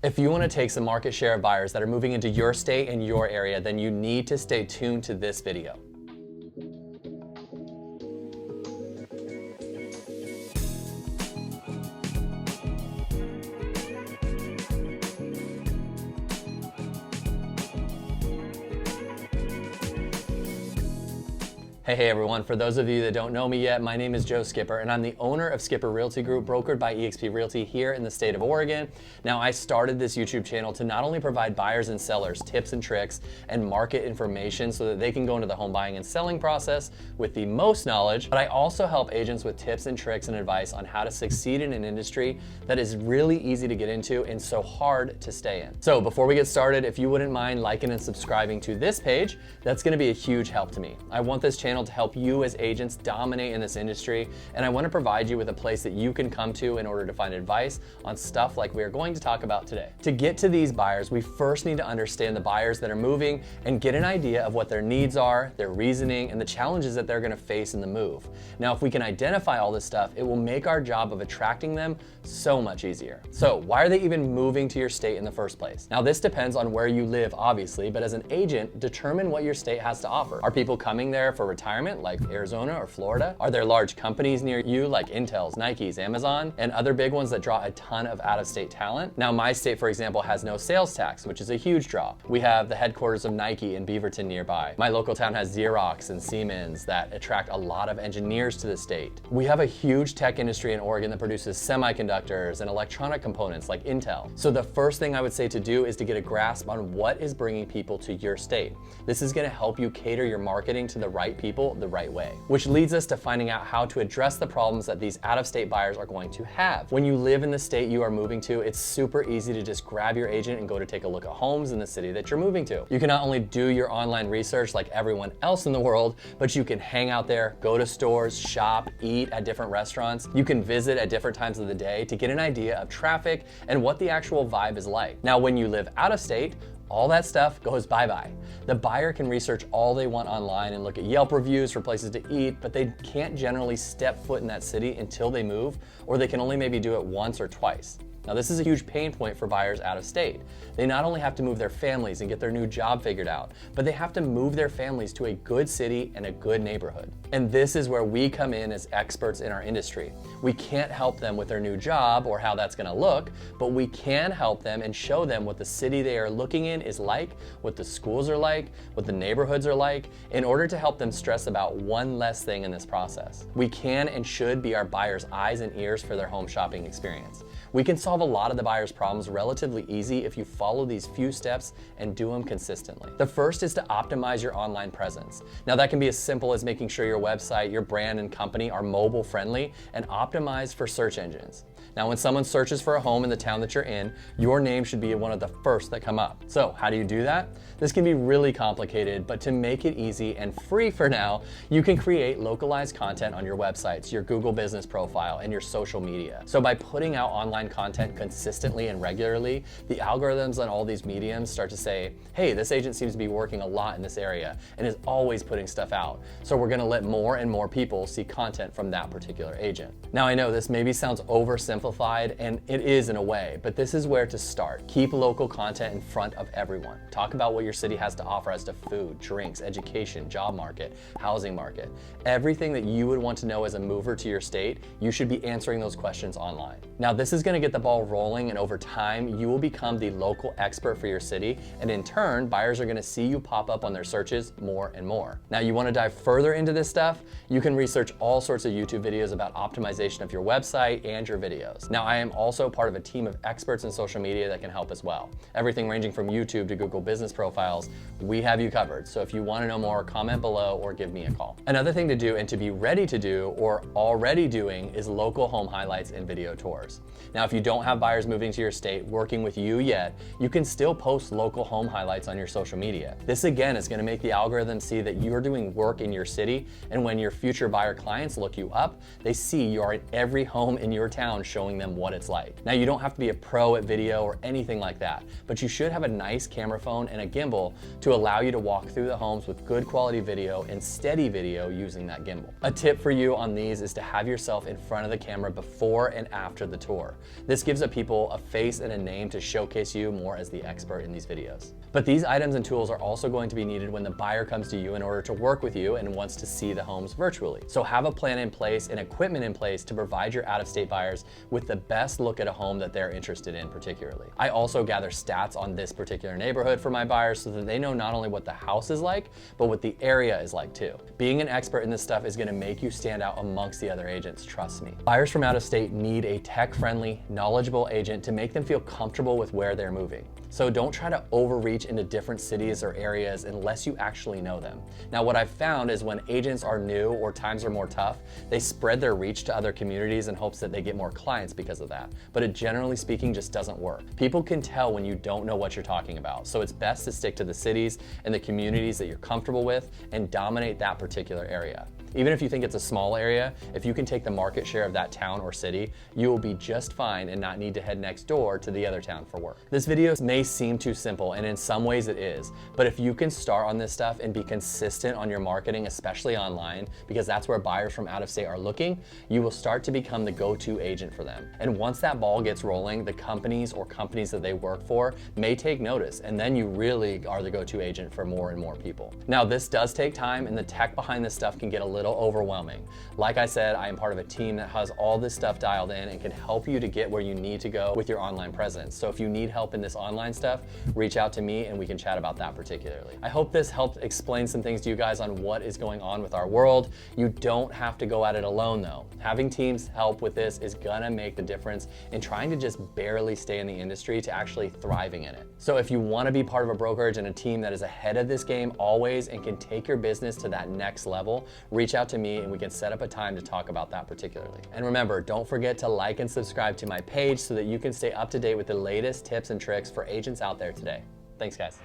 If you want to take some market share of buyers that are moving into your state and your area, then you need to stay tuned to this video. Hey everyone, for those of you that don't know me yet, my name is Joe Skipper and I'm the owner of Skipper Realty Group, brokered by eXp Realty here in the state of Oregon. Now, I started this YouTube channel to not only provide buyers and sellers tips and tricks and market information so that they can go into the home buying and selling process with the most knowledge, but I also help agents with tips and tricks and advice on how to succeed in an industry that is really easy to get into and so hard to stay in. So before we get started, if you wouldn't mind liking and subscribing to this page, that's gonna be a huge help to me. I want this channel to help you as agents dominate in this industry, and I want to provide you with a place that you can come to in order to find advice on stuff like we are going to talk about today. To get to these buyers, we first need to understand the buyers that are moving and get an idea of what their needs are, their reasoning, and the challenges that they're going to face in the move. Now, if we can identify all this stuff, it will make our job of attracting them so much easier. So why are they even moving to your state in the first place? Now, this depends on where you live, obviously, but as an agent, determine what your state has to offer. Are people coming there for retirement, like Arizona or Florida? Are there large companies near you like Intel's, Nike's, Amazon, and other big ones that draw a ton of out-of-state talent? Now, my state, for example, has no sales tax, which is a huge draw. We have the headquarters of Nike in Beaverton nearby. My local town has Xerox and Siemens that attract a lot of engineers to the state. We have a huge tech industry in Oregon that produces semiconductors and electronic components like Intel. So the first thing I would say to do is to get a grasp on what is bringing people to your state. This is going to help you cater your marketing to the right people the right way, which leads us to finding out how to address the problems that these out-of-state buyers are going to have. When you live in the state you are moving to, it's super easy to just grab your agent and go to take a look at homes in the city that you're moving to. You can not only do your online research like everyone else in the world, but you can hang out there, go to stores, shop, eat at different restaurants. You can visit at different times of the day to get an idea of traffic and what the actual vibe is like. Now, when you live out of state, all that stuff goes bye-bye. The buyer can research all they want online and look at Yelp reviews for places to eat, but they can't generally step foot in that city until they move, or they can only maybe do it once or twice. Now, this is a huge pain point for buyers out of state. They not only have to move their families and get their new job figured out, but they have to move their families to a good city and a good neighborhood. And this is where we come in as experts in our industry. We can't help them with their new job or how that's gonna look, but we can help them and show them what the city they are looking in is like, what the schools are like, what the neighborhoods are like, in order to help them stress about one less thing in this process. We can and should be our buyers' eyes and ears for their home shopping experience. We can solve a lot of the buyer's problems relatively easy if you follow these few steps and do them consistently. The first is to optimize your online presence. Now, that can be as simple as making sure your website, your brand and company are mobile friendly and optimized for search engines. Now, when someone searches for a home in the town that you're in, your name should be one of the first that come up. So how do you do that? This can be really complicated, but to make it easy and free for now, you can create localized content on your websites, your Google business profile, and your social media. So by putting out online content consistently and regularly, the algorithms on all these mediums start to say, hey, this agent seems to be working a lot in this area and is always putting stuff out. So we're gonna let more and more people see content from that particular agent. Now, I know this maybe sounds oversimplified, and it is in a way, but this is where to start. Keep local content in front of everyone. Talk about what your city has to offer as to food, drinks, education, job market, housing market. Everything that you would want to know as a mover to your state, you should be answering those questions online. Now, this is gonna get the ball rolling, and over time, you will become the local expert for your city, and in turn, buyers are gonna see you pop up on their searches more and more. Now, you wanna dive further into this stuff? You can research all sorts of YouTube videos about optimization of your website and your videos. Now, I am also part of a team of experts in social media that can help as well. Everything ranging from YouTube to Google business profiles, we have you covered. So if you wanna know more, comment below or give me a call. Another thing to do and to be ready to do or already doing is local home highlights and video tours. Now, if you don't have buyers moving to your state working with you yet, you can still post local home highlights on your social media. This again is gonna make the algorithm see that you're doing work in your city, and when your future buyer clients look you up, they see you are in every home in your town showing them what it's like. Now, you don't have to be a pro at video or anything like that, but you should have a nice camera phone and a gimbal to allow you to walk through the homes with good quality video and steady video using that gimbal. A tip for you on these is to have yourself in front of the camera before and after the tour. This gives people a face and a name to showcase you more as the expert in these videos. But these items and tools are also going to be needed when the buyer comes to you in order to work with you and wants to see the homes virtually. So have a plan in place and equipment in place to provide your out-of-state buyers with the best look at a home that they're interested in particularly. I also gather stats on this particular neighborhood for my buyers so that they know not only what the house is like, but what the area is like too. Being an expert in this stuff is gonna make you stand out amongst the other agents, trust me. Buyers from out of state need a tech-friendly, knowledgeable agent to make them feel comfortable with where they're moving. So don't try to overreach into different cities or areas unless you actually know them. Now, what I've found is when agents are new or times are more tough, they spread their reach to other communities in hopes that they get more clients because of that. But it generally speaking just doesn't work. People can tell when you don't know what you're talking about. So it's best to stick to the cities and the communities that you're comfortable with and dominate that particular area. Even if you think it's a small area, if you can take the market share of that town or city, you will be just fine and not need to head next door to the other town for work. This video may seem too simple, and in some ways it is, but if you can start on this stuff and be consistent on your marketing, especially online, because that's where buyers from out of state are looking, you will start to become the go-to agent for them. And once that ball gets rolling, the companies that they work for may take notice, and then you really are the go-to agent for more and more people. Now, this does take time, and the tech behind this stuff can get a little overwhelming. Like I said, I am part of a team that has all this stuff dialed in and can help you to get where you need to go with your online presence. So if you need help in this online stuff, reach out to me and we can chat about that particularly. I hope this helped explain some things to you guys on what is going on with our world. You don't have to go at it alone though. Having teams help with this is gonna make the difference in trying to just barely stay in the industry to actually thriving in it. So if you wanna be part of a brokerage and a team that is ahead of this game always and can take your business to that next level, reach out to me and we can set up a time to talk about that particularly. And remember, don't forget to like and subscribe to my page so that you can stay up to date with the latest tips and tricks for agents out there today. Thanks, guys.